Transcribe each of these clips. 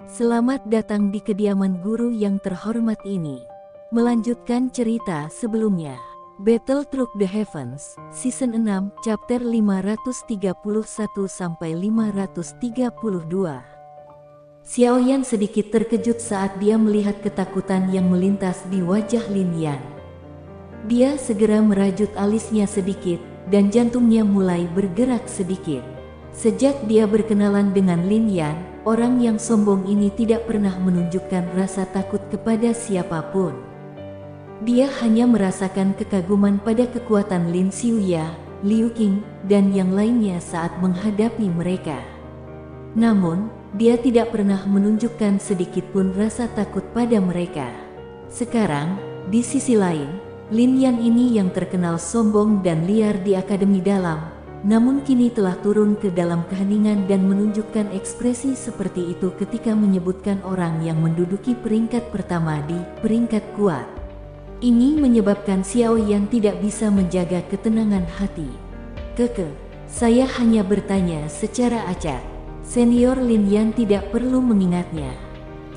Selamat datang di kediaman guru yang terhormat ini. Melanjutkan cerita sebelumnya. Battle Through the Heavens, Season 6, Chapter 531-532. Xiaoyan sedikit terkejut saat dia melihat ketakutan yang melintas di wajah Lin Yan. Dia segera merajut alisnya sedikit, dan jantungnya mulai bergerak sedikit. Sejak dia berkenalan dengan Lin Yan, orang yang sombong ini tidak pernah menunjukkan rasa takut kepada siapapun. Dia hanya merasakan kekaguman pada kekuatan Lin Xiuya, Liu Qing, dan yang lainnya saat menghadapi mereka. Namun, dia tidak pernah menunjukkan sedikitpun rasa takut pada mereka. Sekarang, di sisi lain, Lin Yan ini yang terkenal sombong dan liar di Akademi Dalam, namun kini telah turun ke dalam keheningan dan menunjukkan ekspresi seperti itu ketika menyebutkan orang yang menduduki peringkat pertama di peringkat kuat. Ini menyebabkan Xiaoyan tidak bisa menjaga ketenangan hati. Saya hanya bertanya secara acak. Senior Lin Yan tidak perlu mengingatnya.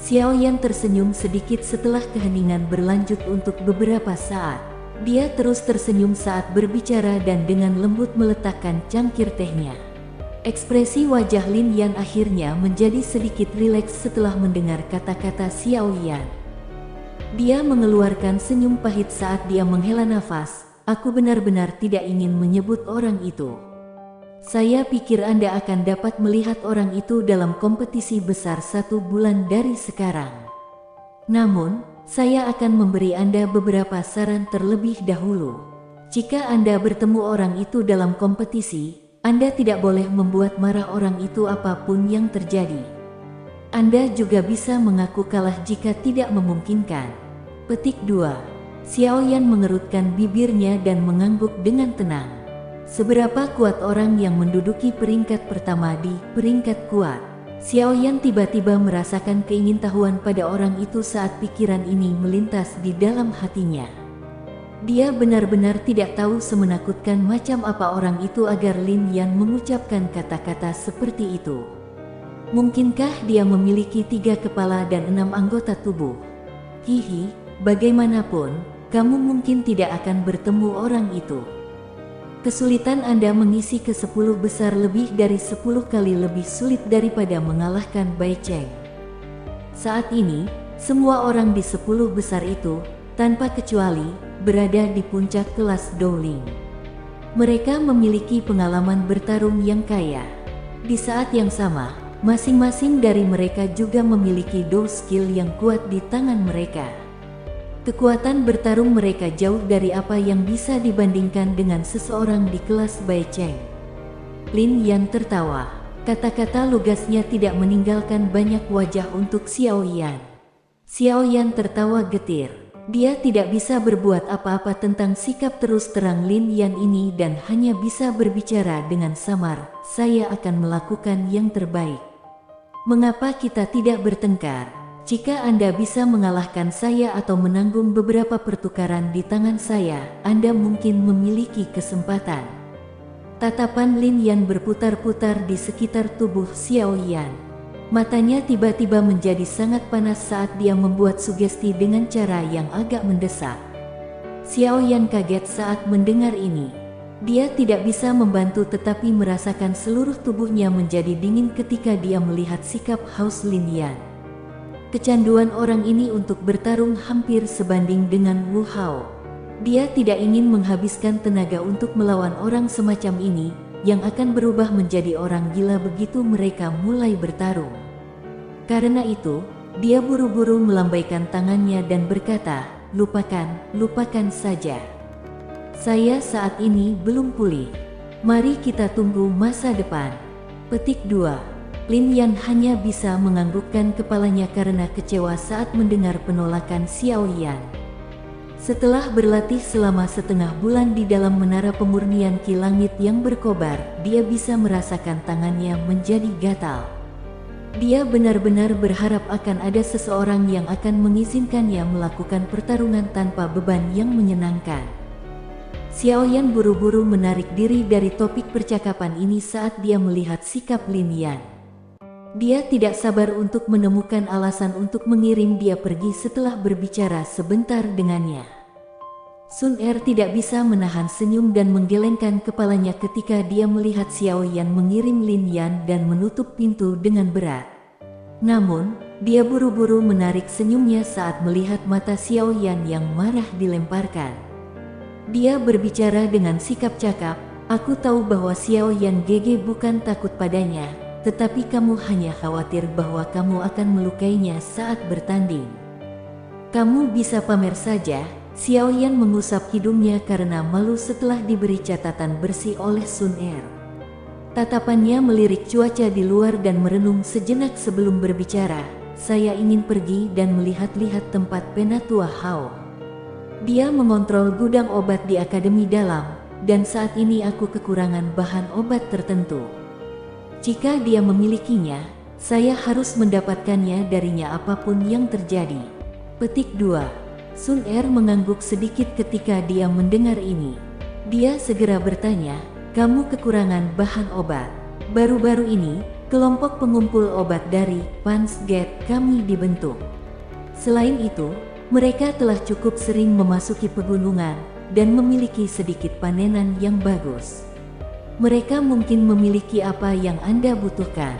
Xiaoyan tersenyum sedikit setelah keheningan berlanjut untuk beberapa saat. Dia terus tersenyum saat berbicara dan dengan lembut meletakkan cangkir tehnya. Ekspresi wajah Lin Yan akhirnya menjadi sedikit rileks setelah mendengar kata-kata Xiaoyan. Dia mengeluarkan senyum pahit saat dia menghela nafas. Aku benar-benar tidak ingin menyebut orang itu. Saya pikir Anda akan dapat melihat orang itu dalam kompetisi besar 1 bulan dari sekarang. Namun, saya akan memberi Anda beberapa saran terlebih dahulu. Jika Anda bertemu orang itu dalam kompetisi, Anda tidak boleh membuat marah orang itu apapun yang terjadi. Anda juga bisa mengaku kalah jika tidak memungkinkan. Petik 2. Xiaoyan mengerutkan bibirnya dan mengangguk dengan tenang. Seberapa kuat orang yang menduduki peringkat pertama di peringkat kuat? Xiaoyan tiba-tiba merasakan keingintahuan pada orang itu saat pikiran ini melintas di dalam hatinya. Dia benar-benar tidak tahu semenakutkan macam apa orang itu agar Lin Yan mengucapkan kata-kata seperti itu. Mungkinkah dia memiliki 3 kepala dan 6 anggota tubuh? Hihi, bagaimanapun, kamu mungkin tidak akan bertemu orang itu. Kesulitan Anda mengisi ke-10 besar lebih dari 10 kali lebih sulit daripada mengalahkan Bai Cheng. Saat ini, semua orang di 10 besar itu, tanpa kecuali, berada di puncak kelas Dowling. Mereka memiliki pengalaman bertarung yang kaya. Di saat yang sama, masing-masing dari mereka juga memiliki Dou skill yang kuat di tangan mereka. Kekuatan bertarung mereka jauh dari apa yang bisa dibandingkan dengan seseorang di kelas Bai Cheng. Lin Yan tertawa. Kata-kata lugasnya tidak meninggalkan banyak wajah untuk Xiaoyan. Xiaoyan tertawa getir. Dia tidak bisa berbuat apa-apa tentang sikap terus terang Lin Yan ini dan hanya bisa berbicara dengan samar. Saya akan melakukan yang terbaik. Mengapa kita tidak bertengkar? Jika Anda bisa mengalahkan saya atau menanggung beberapa pertukaran di tangan saya, Anda mungkin memiliki kesempatan. Tatapan Lin Yan berputar-putar di sekitar tubuh Xiaoyan. Matanya tiba-tiba menjadi sangat panas saat dia membuat sugesti dengan cara yang agak mendesak. Xiaoyan kaget saat mendengar ini. Dia tidak bisa membantu tetapi merasakan seluruh tubuhnya menjadi dingin ketika dia melihat sikap haus Lin Yan. Kecanduan orang ini untuk bertarung hampir sebanding dengan Wu Hao. Dia tidak ingin menghabiskan tenaga untuk melawan orang semacam ini, yang akan berubah menjadi orang gila begitu mereka mulai bertarung. Karena itu, dia buru-buru melambaikan tangannya dan berkata, lupakan saja. Saya saat ini belum pulih. Mari kita tunggu masa depan. Petik 2. Lin Yan hanya bisa menganggukkan kepalanya karena kecewa saat mendengar penolakan Xiaoyan. Setelah berlatih selama setengah bulan di dalam menara pemurnian Ki Langit yang berkobar, dia bisa merasakan tangannya menjadi gatal. Dia benar-benar berharap akan ada seseorang yang akan mengizinkannya melakukan pertarungan tanpa beban yang menyenangkan. Xiaoyan buru-buru menarik diri dari topik percakapan ini saat dia melihat sikap Lin Yan. Dia tidak sabar untuk menemukan alasan untuk mengirim dia pergi setelah berbicara sebentar dengannya. Sun Er tidak bisa menahan senyum dan menggelengkan kepalanya ketika dia melihat Xiao Yan mengirim Lin Yan dan menutup pintu dengan berat. Namun, dia buru-buru menarik senyumnya saat melihat mata Xiao Yan yang marah dilemparkan. Dia berbicara dengan sikap cakap, "Aku tahu bahwa Xiao Yan GG bukan takut padanya, tetapi kamu hanya khawatir bahwa kamu akan melukainya saat bertanding. Kamu bisa pamer saja." Xiao Yan mengusap hidungnya karena malu setelah diberi catatan bersih oleh Sun Er. Tatapannya melirik cuaca di luar dan merenung sejenak sebelum berbicara, "Saya ingin pergi dan melihat-lihat tempat Penatua Hao. Dia mengontrol gudang obat di Akademi Dalam, dan saat ini aku kekurangan bahan obat tertentu. Jika dia memilikinya, saya harus mendapatkannya darinya apapun yang terjadi." Petik 2. Sun Er mengangguk sedikit ketika dia mendengar ini. Dia segera bertanya, "Kamu kekurangan bahan obat?" "Baru-baru ini, kelompok pengumpul obat dari Punch Gate kami dibentuk. Selain itu, mereka telah cukup sering memasuki pegunungan dan memiliki sedikit panenan yang bagus. Mereka mungkin memiliki apa yang Anda butuhkan."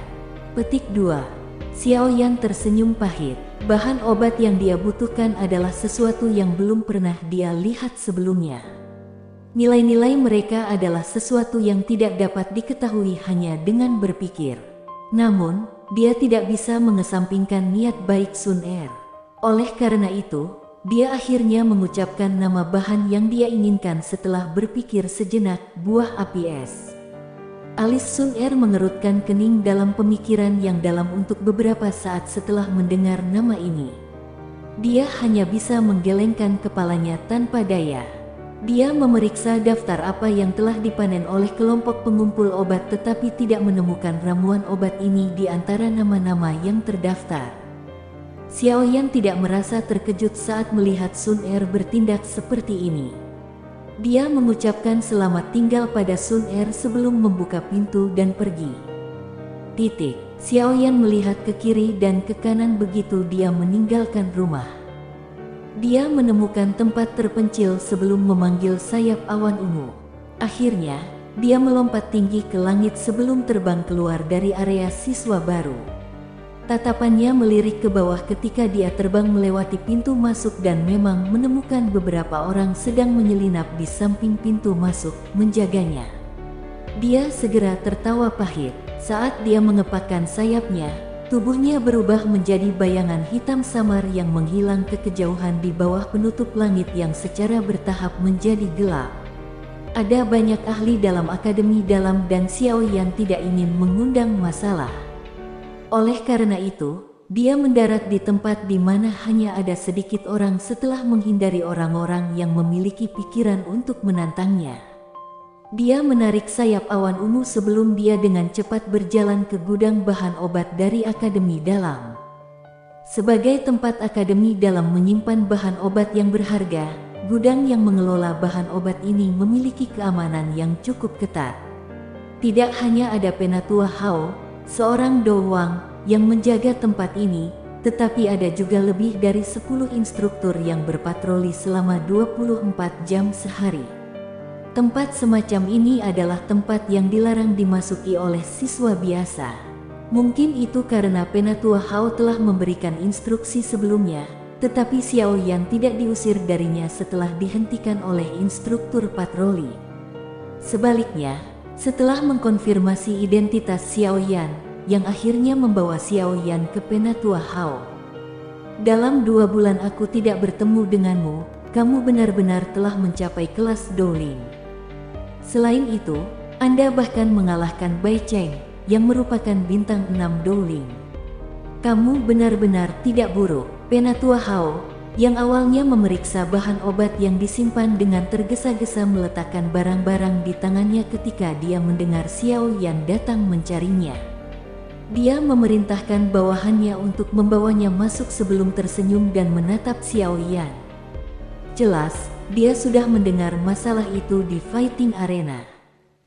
Petik 2. Xiao Yan tersenyum pahit. Bahan obat yang dia butuhkan adalah sesuatu yang belum pernah dia lihat sebelumnya. Nilai-nilai mereka adalah sesuatu yang tidak dapat diketahui hanya dengan berpikir. Namun, dia tidak bisa mengesampingkan niat baik Sun Er. Oleh karena itu, dia akhirnya mengucapkan nama bahan yang dia inginkan setelah berpikir sejenak, "buah api es." Alis Sun Er mengerutkan kening dalam pemikiran yang dalam untuk beberapa saat setelah mendengar nama ini. Dia hanya bisa menggelengkan kepalanya tanpa daya. Dia memeriksa daftar apa yang telah dipanen oleh kelompok pengumpul obat tetapi tidak menemukan ramuan obat ini di antara nama-nama yang terdaftar. Xiao Yan tidak merasa terkejut saat melihat Sun Er bertindak seperti ini. Dia mengucapkan selamat tinggal pada Sun Er sebelum membuka pintu dan pergi. Xiao Yan melihat ke kiri dan ke kanan begitu dia meninggalkan rumah. Dia menemukan tempat terpencil sebelum memanggil sayap awan ungu. Akhirnya, dia melompat tinggi ke langit sebelum terbang keluar dari area siswa baru. Tatapannya melirik ke bawah ketika dia terbang melewati pintu masuk dan memang menemukan beberapa orang sedang menyelinap di samping pintu masuk, menjaganya. Dia segera tertawa pahit. Saat dia mengepakkan sayapnya, tubuhnya berubah menjadi bayangan hitam samar yang menghilang ke kejauhan di bawah penutup langit yang secara bertahap menjadi gelap. Ada banyak ahli dalam Akademi Dalam dan Xiao Yan tidak ingin mengundang masalah. Oleh karena itu, dia mendarat di tempat di mana hanya ada sedikit orang setelah menghindari orang-orang yang memiliki pikiran untuk menantangnya. Dia menarik sayap awan ungu sebelum dia dengan cepat berjalan ke gudang bahan obat dari Akademi Dalam. Sebagai tempat Akademi Dalam menyimpan bahan obat yang berharga, gudang yang mengelola bahan obat ini memiliki keamanan yang cukup ketat. Tidak hanya ada Penatua Hao, seorang Dowang, yang menjaga tempat ini, tetapi ada juga lebih dari 10 instruktur yang berpatroli selama 24 jam sehari. Tempat semacam ini adalah tempat yang dilarang dimasuki oleh siswa biasa. Mungkin itu karena Penatua Hao telah memberikan instruksi sebelumnya, tetapi Xiao Yan tidak diusir darinya setelah dihentikan oleh instruktur patroli. Sebaliknya, setelah mengkonfirmasi identitas Xiao Yan, yang akhirnya membawa Xiao Yan ke Penatua Hao. "Dalam 2 bulan aku tidak bertemu denganmu, kamu benar-benar telah mencapai kelas Dowling. Selain itu, Anda bahkan mengalahkan Bai Cheng, yang merupakan bintang 6 Dowling. Kamu benar-benar tidak buruk." Penatua Hao, yang awalnya memeriksa bahan obat yang disimpan dengan tergesa-gesa meletakkan barang-barang di tangannya ketika dia mendengar Xiao Yan datang mencarinya. Dia memerintahkan bawahannya untuk membawanya masuk sebelum tersenyum dan menatap Xiao Yan. Jelas, dia sudah mendengar masalah itu di fighting arena.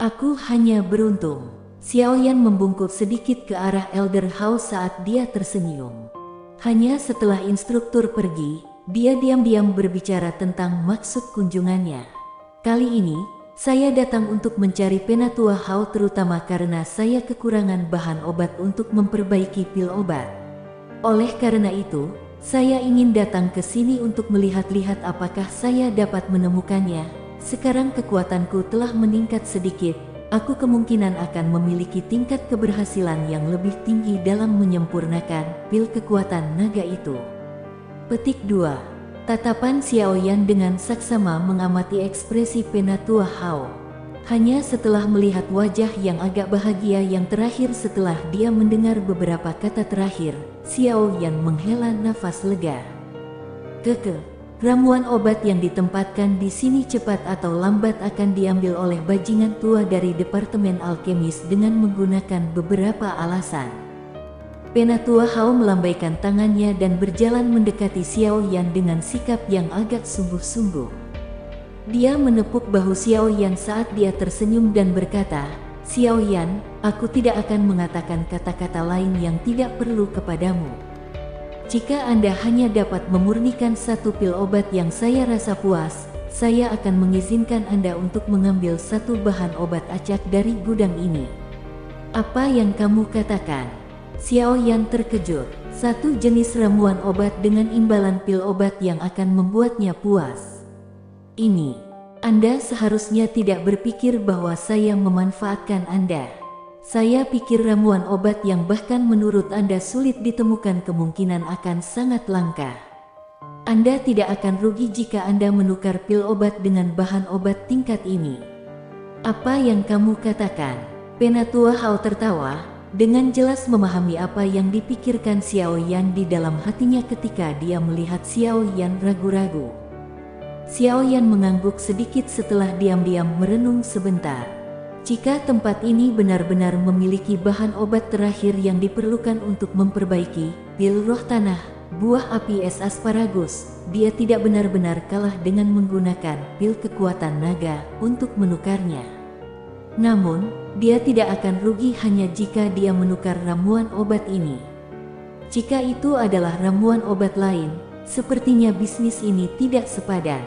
"Aku hanya beruntung." Xiaoyan membungkuk sedikit ke arah Elder Hao saat dia tersenyum. Hanya setelah instruktur pergi, dia diam-diam berbicara tentang maksud kunjungannya. Kali ini, saya datang untuk mencari Penatua Hao terutama karena saya kekurangan bahan obat untuk memperbaiki pil obat. Oleh karena itu, saya ingin datang ke sini untuk melihat-lihat apakah saya dapat menemukannya. Sekarang kekuatanku telah meningkat sedikit. Aku kemungkinan akan memiliki tingkat keberhasilan yang lebih tinggi dalam menyempurnakan pil kekuatan naga itu. Petik 2. Tatapan Xiaoyan dengan saksama mengamati ekspresi Penatua Hao. Hanya setelah melihat wajah yang agak bahagia yang terakhir setelah dia mendengar beberapa kata terakhir, Xiaoyan menghela nafas lega. Ramuan obat yang ditempatkan di sini cepat atau lambat akan diambil oleh bajingan tua dari Departemen Alkemis dengan menggunakan beberapa alasan. Penatua Hao melambaikan tangannya dan berjalan mendekati Xiaoyan dengan sikap yang agak sungguh-sungguh. Dia menepuk bahu Xiaoyan saat dia tersenyum dan berkata, "Xiaoyan, aku tidak akan mengatakan kata-kata lain yang tidak perlu kepadamu. Jika Anda hanya dapat memurnikan satu pil obat yang saya rasa puas, saya akan mengizinkan Anda untuk mengambil satu bahan obat acak dari gudang ini." "Apa yang kamu katakan?" Xiaoyan terkejut. Satu jenis ramuan obat dengan imbalan pil obat yang akan membuatnya puas. "Ini, Anda seharusnya tidak berpikir bahwa saya memanfaatkan Anda. Saya pikir ramuan obat yang bahkan menurut Anda sulit ditemukan kemungkinan akan sangat langka. Anda tidak akan rugi jika Anda menukar pil obat dengan bahan obat tingkat ini." "Apa yang kamu katakan?" Penatua Hao tertawa, dengan jelas memahami apa yang dipikirkan Xiaoyan di dalam hatinya ketika dia melihat Xiaoyan ragu-ragu. Xiaoyan mengangguk sedikit setelah diam-diam merenung sebentar. Jika tempat ini benar-benar memiliki bahan obat terakhir yang diperlukan untuk memperbaiki pil roh tanah, buah api es asparagus, dia tidak benar-benar kalah dengan menggunakan pil kekuatan naga untuk menukarnya. Namun, dia tidak akan rugi hanya jika dia menukar ramuan obat ini. Jika itu adalah ramuan obat lain, sepertinya bisnis ini tidak sepadan.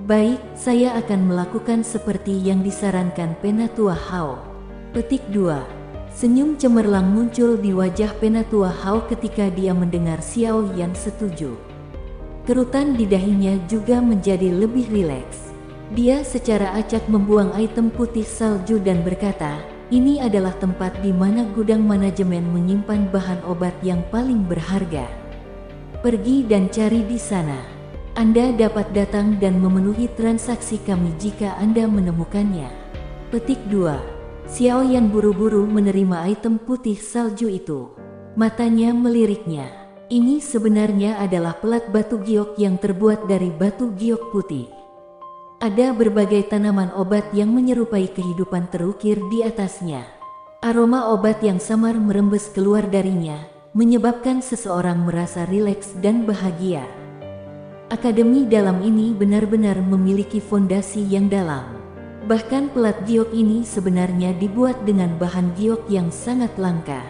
"Baik, saya akan melakukan seperti yang disarankan Penatua Hao." Petik 2. Senyum cemerlang muncul di wajah Penatua Hao ketika dia mendengar Xiaoyan setuju. Kerutan di dahinya juga menjadi lebih rileks. Dia secara acak membuang item putih salju dan berkata, "Ini adalah tempat di mana gudang manajemen menyimpan bahan obat yang paling berharga. Pergi dan cari di sana. Anda dapat datang dan memenuhi transaksi kami jika Anda menemukannya." Petik 2. Xiaoyan buru-buru menerima item putih salju itu. Matanya meliriknya. Ini sebenarnya adalah pelat batu giok yang terbuat dari batu giok putih. Ada berbagai tanaman obat yang menyerupai kehidupan terukir di atasnya. Aroma obat yang samar merembes keluar darinya, menyebabkan seseorang merasa rileks dan bahagia. Akademi dalam ini benar-benar memiliki fondasi yang dalam. Bahkan pelat giok ini sebenarnya dibuat dengan bahan giok yang sangat langka.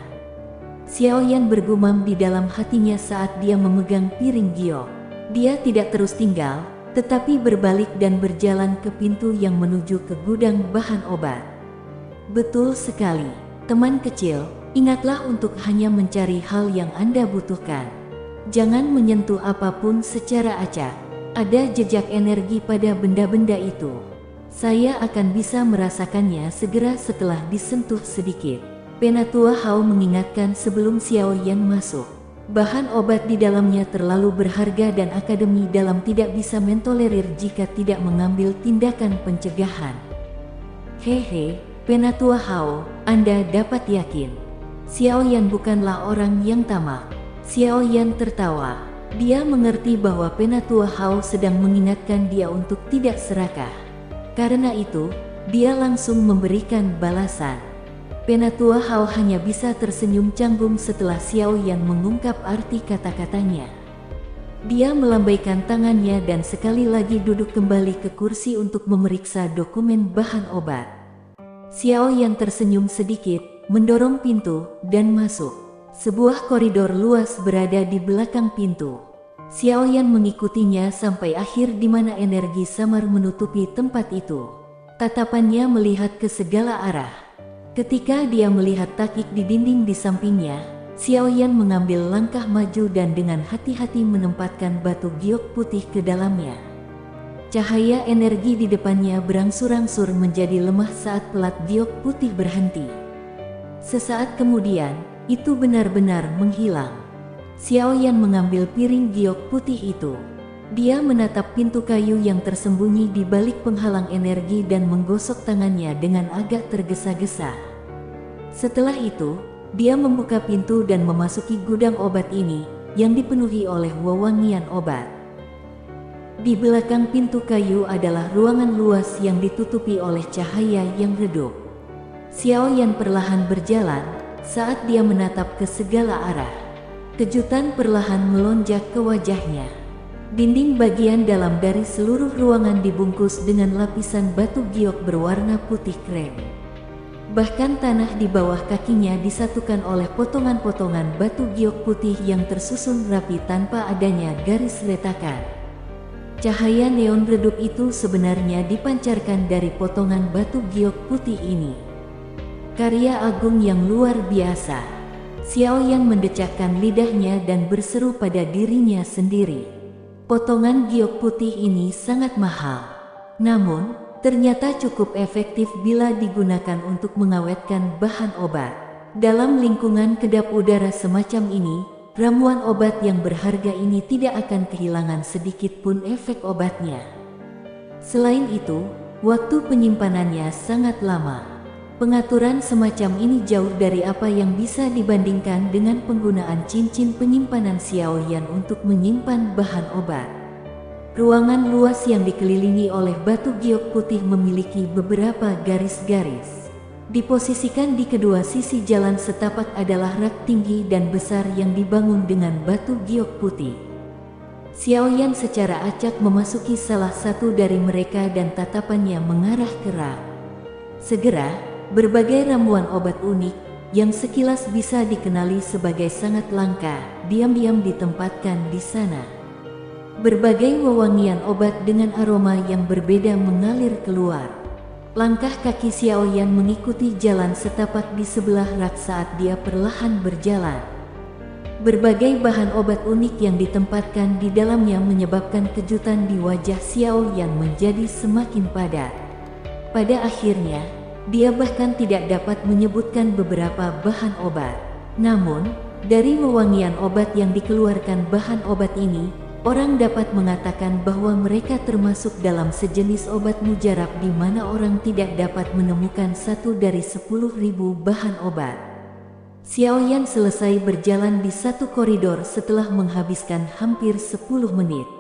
Xiaoyan bergumam di dalam hatinya saat dia memegang piring giok. Dia tidak terus tinggal, tetapi berbalik dan berjalan ke pintu yang menuju ke gudang bahan obat. "Betul sekali, teman kecil, ingatlah untuk hanya mencari hal yang Anda butuhkan. Jangan menyentuh apapun secara acak. Ada jejak energi pada benda-benda itu. Saya akan bisa merasakannya segera setelah disentuh sedikit." Penatua Hao mengingatkan sebelum Xiaoyan masuk. Bahan obat di dalamnya terlalu berharga dan akademi dalam tidak bisa mentolerir jika tidak mengambil tindakan pencegahan. "Hehe, Penatua Hao, Anda dapat yakin. Xiaoyan bukanlah orang yang tamak." Xiaoyan tertawa. Dia mengerti bahwa Penatua Hao sedang mengingatkan dia untuk tidak serakah. Karena itu, dia langsung memberikan balasan. Penatua Hao hanya bisa tersenyum canggung setelah Xiaoyan mengungkap arti kata-katanya. Dia melambaikan tangannya dan sekali lagi duduk kembali ke kursi untuk memeriksa dokumen bahan obat. Xiao Yan tersenyum sedikit, mendorong pintu, dan masuk. Sebuah koridor luas berada di belakang pintu. Xiao Yan mengikutinya sampai akhir di mana energi samar menutupi tempat itu. Tatapannya melihat ke segala arah. Ketika dia melihat takik di dinding di sampingnya, Xiao Yan mengambil langkah maju dan dengan hati-hati menempatkan batu giok putih ke dalamnya. Cahaya energi di depannya berangsur-angsur menjadi lemah saat pelat giok putih berhenti. Sesaat kemudian, itu benar-benar menghilang. Xiao Yan mengambil piring giok putih itu. Dia menatap pintu kayu yang tersembunyi di balik penghalang energi dan menggosok tangannya dengan agak tergesa-gesa. Setelah itu, dia membuka pintu dan memasuki gudang obat ini, yang dipenuhi oleh wewangian obat. Di belakang pintu kayu adalah ruangan luas yang ditutupi oleh cahaya yang redup. Xiao Yan perlahan berjalan, saat dia menatap ke segala arah. Kejutan perlahan melonjak ke wajahnya. Dinding bagian dalam dari seluruh ruangan dibungkus dengan lapisan batu giok berwarna putih krem. Bahkan tanah di bawah kakinya disatukan oleh potongan-potongan batu giok putih yang tersusun rapi tanpa adanya garis retakan. Cahaya neon redup itu sebenarnya dipancarkan dari potongan batu giok putih ini. Karya agung yang luar biasa. Xiao Yan mendecakkan lidahnya dan berseru pada dirinya sendiri. Potongan giok putih ini sangat mahal. Namun, ternyata cukup efektif bila digunakan untuk mengawetkan bahan obat. Dalam lingkungan kedap udara semacam ini, ramuan obat yang berharga ini tidak akan kehilangan sedikit pun efek obatnya. Selain itu, waktu penyimpanannya sangat lama. Pengaturan semacam ini jauh dari apa yang bisa dibandingkan dengan penggunaan cincin penyimpanan Xiao Yan untuk menyimpan bahan obat. Ruangan luas yang dikelilingi oleh batu giok putih memiliki beberapa garis-garis. Diposisikan di kedua sisi jalan setapak adalah rak tinggi dan besar yang dibangun dengan batu giok putih. Xiao Yan secara acak memasuki salah satu dari mereka dan tatapannya mengarah ke rak. Segera, berbagai ramuan obat unik, yang sekilas bisa dikenali sebagai sangat langka, diam-diam ditempatkan di sana. Berbagai wewangian obat dengan aroma yang berbeda mengalir keluar. Langkah kaki Xiao Yan mengikuti jalan setapak di sebelah rak saat dia perlahan berjalan. Berbagai bahan obat unik yang ditempatkan di dalamnya menyebabkan kejutan di wajah Xiao Yan menjadi semakin padat. Pada akhirnya, dia bahkan tidak dapat menyebutkan beberapa bahan obat. Namun, dari wewangian obat yang dikeluarkan bahan obat ini, orang dapat mengatakan bahwa mereka termasuk dalam sejenis obat mujarab di mana orang tidak dapat menemukan satu dari 10.000 bahan obat. Xiao Yan selesai berjalan di satu koridor setelah menghabiskan hampir 10 menit.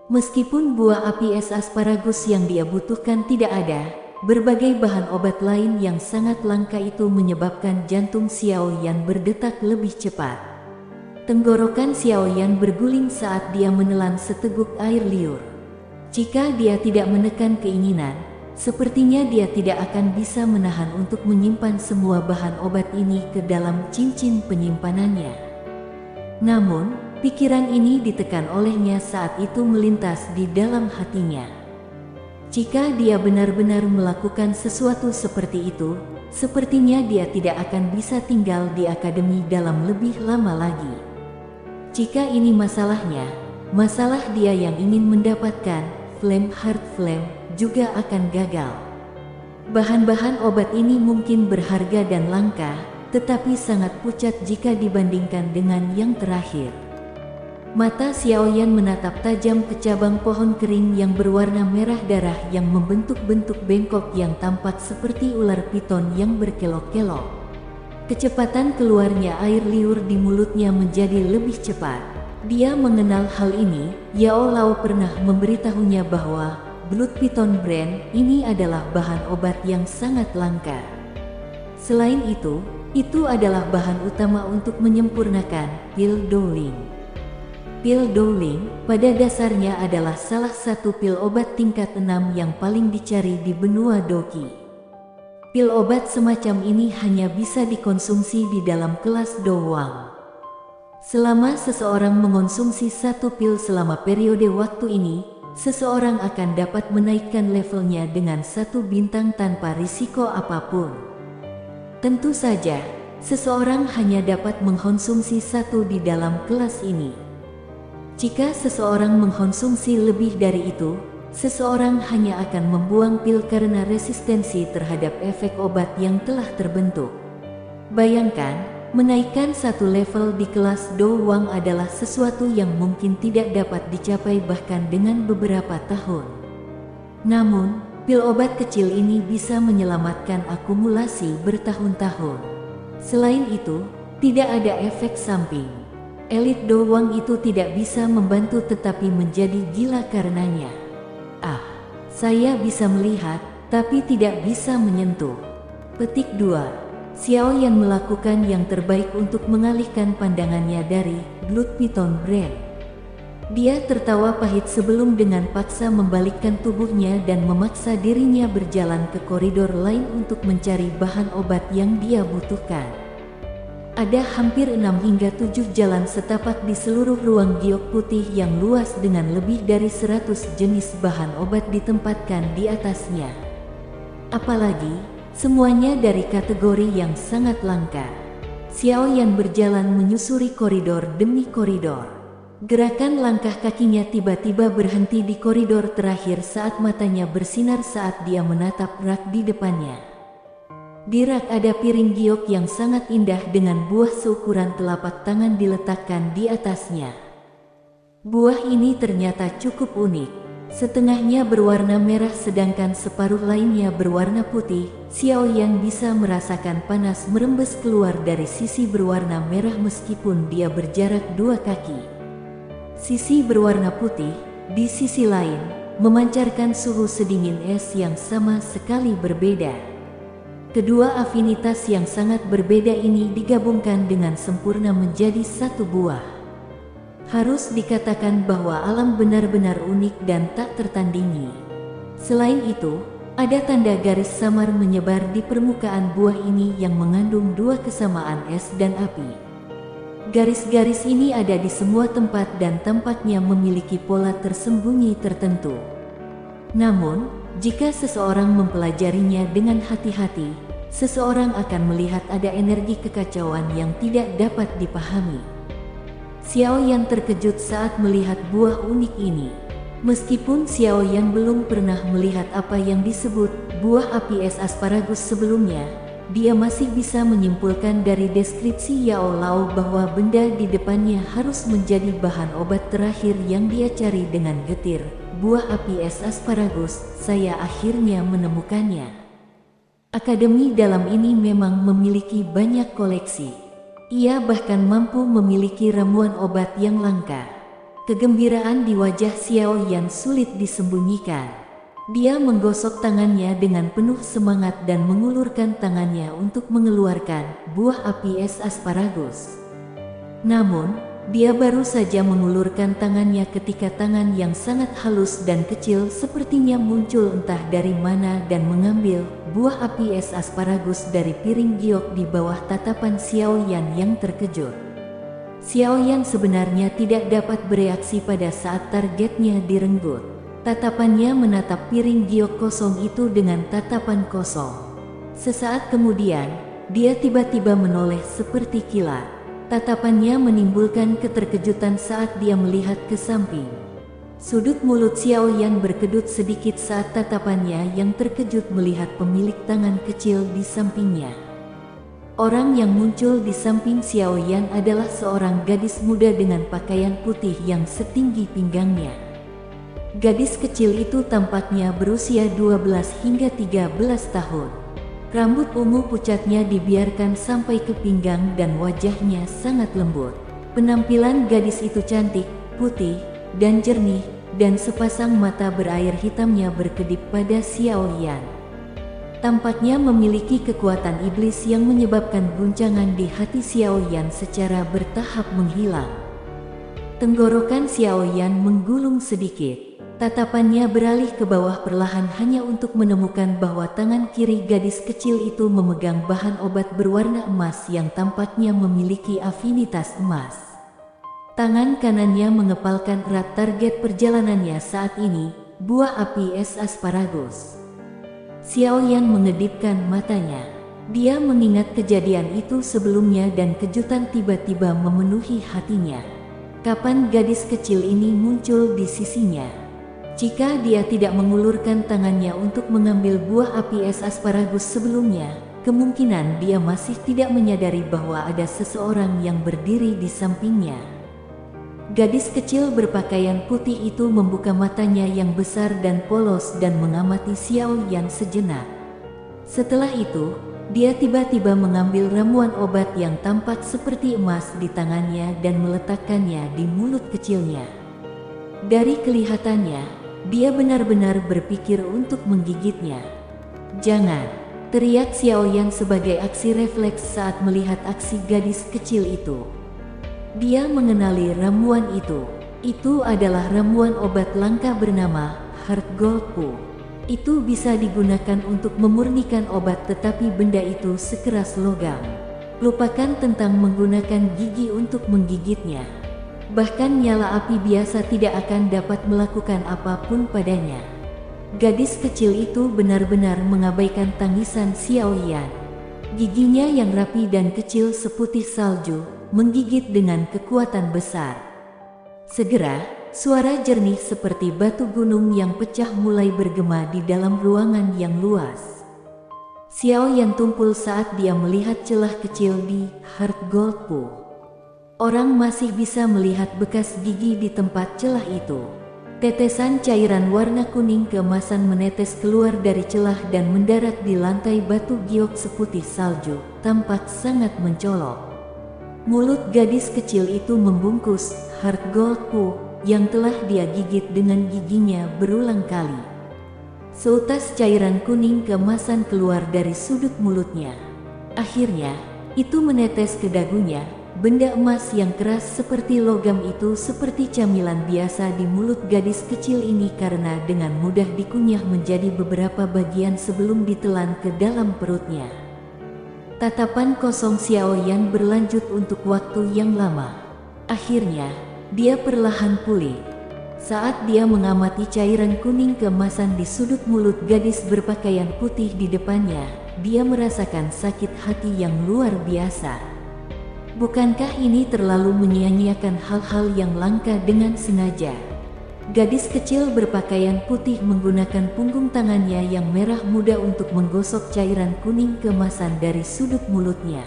Meskipun buah api es asparagus yang dia butuhkan tidak ada, berbagai bahan obat lain yang sangat langka itu menyebabkan jantung Xiao Yan berdetak lebih cepat. Tenggorokan Xiao Yan berguling saat dia menelan seteguk air liur. Jika dia tidak menekan keinginan, sepertinya dia tidak akan bisa menahan untuk menyimpan semua bahan obat ini ke dalam cincin penyimpanannya. Namun, pikiran ini ditekan olehnya saat itu melintas di dalam hatinya. Jika dia benar-benar melakukan sesuatu seperti itu, sepertinya dia tidak akan bisa tinggal di akademi dalam lebih lama lagi. Jika ini masalahnya, masalah dia yang ingin mendapatkan Flame Heart Flame juga akan gagal. Bahan-bahan obat ini mungkin berharga dan langka, tetapi sangat pucat jika dibandingkan dengan yang terakhir. Mata Xiao Yan menatap tajam ke cabang pohon kering yang berwarna merah darah yang membentuk bentuk bengkok yang tampak seperti ular piton yang berkelok-kelok. Kecepatan keluarnya air liur di mulutnya menjadi lebih cepat. Dia mengenal hal ini. Yao Lao pernah memberitahunya bahwa Blood Python Brand ini adalah bahan obat yang sangat langka. Selain itu adalah bahan utama untuk menyempurnakan pil Dowling. Pil Dowling pada dasarnya adalah salah satu pil obat tingkat 6 yang paling dicari di benua Doki. Pil obat semacam ini hanya bisa dikonsumsi di dalam kelas doang. Selama seseorang mengonsumsi satu pil selama periode waktu ini, seseorang akan dapat menaikkan levelnya dengan 1 bintang tanpa risiko apapun. Tentu saja, seseorang hanya dapat mengkonsumsi satu di dalam kelas ini. Jika seseorang mengkonsumsi lebih dari itu, seseorang hanya akan membuang pil karena resistensi terhadap efek obat yang telah terbentuk. Bayangkan, menaikkan satu level di kelas doang adalah sesuatu yang mungkin tidak dapat dicapai bahkan dengan beberapa tahun. Namun, pil obat kecil ini bisa menyelamatkan akumulasi bertahun-tahun. Selain itu, tidak ada efek samping. Elit doang itu tidak bisa membantu tetapi menjadi gila karenanya. Saya bisa melihat, tapi tidak bisa menyentuh. Petik 2. Xiao Yan melakukan yang terbaik untuk mengalihkan pandangannya dari Blood Python Brand. Dia tertawa pahit sebelum dengan paksa membalikkan tubuhnya dan memaksa dirinya berjalan ke koridor lain untuk mencari bahan obat yang dia butuhkan. Ada hampir 6 hingga 7 jalan setapak di seluruh ruang giok putih yang luas dengan lebih dari 100 jenis bahan obat ditempatkan di atasnya. Apalagi, semuanya dari kategori yang sangat langka. Xiao Yan berjalan menyusuri koridor demi koridor. Gerakan langkah kakinya tiba-tiba berhenti di koridor terakhir saat matanya bersinar saat dia menatap rak di depannya. Di rak ada piring giok yang sangat indah dengan buah seukuran telapak tangan diletakkan di atasnya. Buah ini ternyata cukup unik. Setengahnya berwarna merah sedangkan separuh lainnya berwarna putih. Xiao Yan bisa merasakan panas merembes keluar dari sisi berwarna merah meskipun dia berjarak 2 kaki. Sisi berwarna putih, di sisi lain, memancarkan suhu sedingin es yang sama sekali berbeda. Kedua afinitas yang sangat berbeda ini digabungkan dengan sempurna menjadi satu buah. Harus dikatakan bahwa alam benar-benar unik dan tak tertandingi. Selain itu, ada tanda garis samar menyebar di permukaan buah ini yang mengandung 2 kesamaan es dan api. Garis-garis ini ada di semua tempat dan tampaknya memiliki pola tersembunyi tertentu. Namun, jika seseorang mempelajarinya dengan hati-hati, seseorang akan melihat ada energi kekacauan yang tidak dapat dipahami. Xiao Yan terkejut saat melihat buah unik ini. Meskipun Xiao Yan belum pernah melihat apa yang disebut buah api es asparagus sebelumnya, dia masih bisa menyimpulkan dari deskripsi Yao Lao bahwa benda di depannya harus menjadi bahan obat terakhir yang dia cari dengan getir. Buah api es asparagus, saya akhirnya menemukannya. Akademi dalam ini memang memiliki banyak koleksi. Ia bahkan mampu memiliki ramuan obat yang langka. Kegembiraan di wajah Xiao Yan sulit disembunyikan. Dia menggosok tangannya dengan penuh semangat dan mengulurkan tangannya untuk mengeluarkan buah api es asparagus. Namun, dia baru saja mengulurkan tangannya ketika tangan yang sangat halus dan kecil sepertinya muncul entah dari mana dan mengambil buah api es asparagus dari piring giok di bawah tatapan Xiao Yan yang terkejut. Xiao Yan sebenarnya tidak dapat bereaksi pada saat targetnya direnggut. Tatapannya menatap piring giok kosong itu dengan tatapan kosong. Sesaat kemudian, dia tiba-tiba menoleh seperti kilat. Tatapannya menimbulkan keterkejutan saat dia melihat ke samping. Sudut mulut Xiao Yan berkedut sedikit saat tatapannya yang terkejut melihat pemilik tangan kecil di sampingnya. Orang yang muncul di samping Xiao Yan adalah seorang gadis muda dengan pakaian putih yang setinggi pinggangnya. Gadis kecil itu tampaknya berusia 12 hingga 13 tahun. Rambut ungu pucatnya dibiarkan sampai ke pinggang dan wajahnya sangat lembut. Penampilan gadis itu cantik, putih, dan jernih, dan sepasang mata berair hitamnya berkedip pada Xiao Yan. Tampaknya memiliki kekuatan iblis yang menyebabkan guncangan di hati Xiao Yan secara bertahap menghilang. Tenggorokan Xiao Yan menggulung sedikit. Tatapannya beralih ke bawah perlahan hanya untuk menemukan bahwa tangan kiri gadis kecil itu memegang bahan obat berwarna emas yang tampaknya memiliki afinitas emas. Tangan kanannya mengepalkan erat target perjalanannya saat ini, buah api es asparagus. Xiaoyan mengedipkan matanya. Dia mengingat kejadian itu sebelumnya dan kejutan tiba-tiba memenuhi hatinya. Kapan gadis kecil ini muncul di sisinya? Jika dia tidak mengulurkan tangannya untuk mengambil buah api es asparagus sebelumnya, kemungkinan dia masih tidak menyadari bahwa ada seseorang yang berdiri di sampingnya. Gadis kecil berpakaian putih itu membuka matanya yang besar dan polos dan mengamati Xiaoyan sejenak. Setelah itu, dia tiba-tiba mengambil ramuan obat yang tampak seperti emas di tangannya dan meletakkannya di mulut kecilnya. Dari kelihatannya, dia benar-benar berpikir untuk menggigitnya. "Jangan!" teriak Xiaoyan sebagai aksi refleks saat melihat aksi gadis kecil itu. Dia mengenali ramuan itu. Itu adalah ramuan obat langka bernama Heart Gold Pu. Itu bisa digunakan untuk memurnikan obat, tetapi benda itu sekeras logam. Lupakan tentang menggunakan gigi untuk menggigitnya. Bahkan nyala api biasa tidak akan dapat melakukan apapun padanya. Gadis kecil itu benar-benar mengabaikan tangisan Xiaoyan. Giginya yang rapi dan kecil seputih salju, menggigit dengan kekuatan besar. Segera, suara jernih seperti batu gunung yang pecah mulai bergema di dalam ruangan yang luas. Xiaoyan tumpul saat dia melihat celah kecil di Heart Gold Pu. Orang masih bisa melihat bekas gigi di tempat celah itu. Tetesan cairan warna kuning keemasan menetes keluar dari celah dan mendarat di lantai batu giok seputih salju, tampak sangat mencolok. Mulut gadis kecil itu membungkus Heart Gold Pu yang telah dia gigit dengan giginya berulang kali. Seutas cairan kuning keemasan keluar dari sudut mulutnya. Akhirnya, itu menetes ke dagunya. Benda emas yang keras seperti logam itu seperti camilan biasa di mulut gadis kecil ini karena dengan mudah dikunyah menjadi beberapa bagian sebelum ditelan ke dalam perutnya. Tatapan kosong Xiaoyan berlanjut untuk waktu yang lama. Akhirnya, dia perlahan pulih. Saat dia mengamati cairan kuning keemasan di sudut mulut gadis berpakaian putih di depannya, dia merasakan sakit hati yang luar biasa. Bukankah ini terlalu menyia-nyiakan hal-hal yang langka dengan sengaja? Gadis kecil berpakaian putih menggunakan punggung tangannya yang merah muda untuk menggosok cairan kuning keemasan dari sudut mulutnya.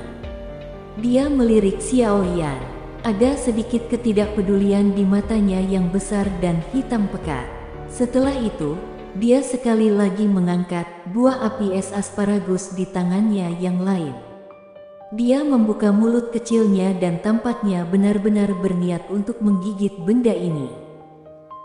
Dia melirik Xiaoyan. Ada sedikit ketidakpedulian di matanya yang besar dan hitam pekat. Setelah itu, dia sekali lagi mengangkat buah api es asparagus di tangannya yang lain. Dia membuka mulut kecilnya dan tampaknya benar-benar berniat untuk menggigit benda ini.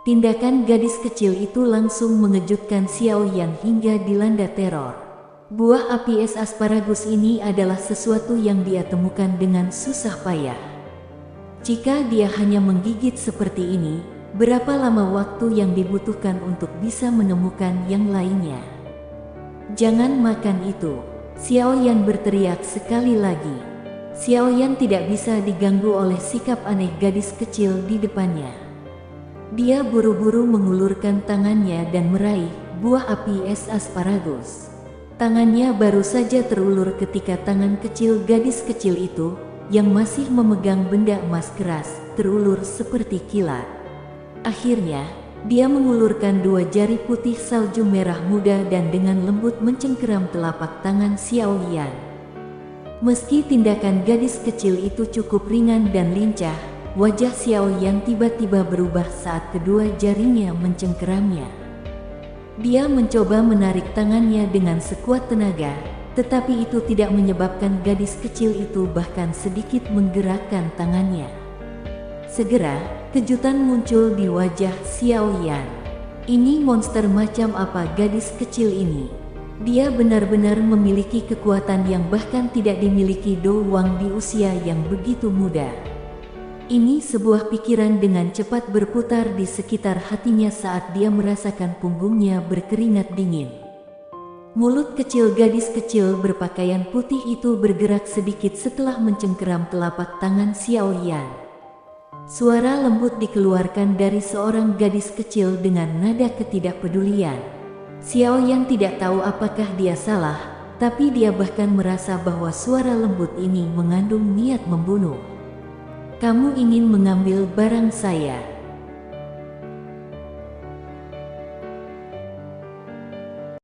Tindakan gadis kecil itu langsung mengejutkan Xiaoyan hingga dilanda teror. Buah api es asparagus ini adalah sesuatu yang dia temukan dengan susah payah. Jika dia hanya menggigit seperti ini, berapa lama waktu yang dibutuhkan untuk bisa menemukan yang lainnya? "Jangan makan itu!" Xiaoyan berteriak sekali lagi. Xiaoyan tidak bisa diganggu oleh sikap aneh gadis kecil di depannya. Dia buru-buru mengulurkan tangannya dan meraih buah api es asparagus. Tangannya baru saja terulur ketika tangan kecil gadis kecil itu, yang masih memegang benda emas keras, terulur seperti kilat. Akhirnya, dia mengulurkan dua jari putih salju merah muda dan dengan lembut mencengkeram telapak tangan Xiaoyan. Meski tindakan gadis kecil itu cukup ringan dan lincah, wajah Xiaoyan tiba-tiba berubah saat kedua jarinya mencengkeramnya. Dia mencoba menarik tangannya dengan sekuat tenaga, tetapi itu tidak menyebabkan gadis kecil itu bahkan sedikit menggerakkan tangannya. Segera, kejutan muncul di wajah Xiaoyan. Ini monster macam apa gadis kecil ini? Dia benar-benar memiliki kekuatan yang bahkan tidak dimiliki Do Wang di usia yang begitu muda. Ini sebuah pikiran dengan cepat berputar di sekitar hatinya saat dia merasakan punggungnya berkeringat dingin. Mulut kecil gadis kecil berpakaian putih itu bergerak sedikit setelah mencengkeram telapak tangan Xiao Yan. Suara lembut dikeluarkan dari seorang gadis kecil dengan nada ketidakpedulian. Xiao Yan tidak tahu apakah dia salah, tapi dia bahkan merasa bahwa suara lembut ini mengandung niat membunuh. Kamu ingin mengambil barang saya?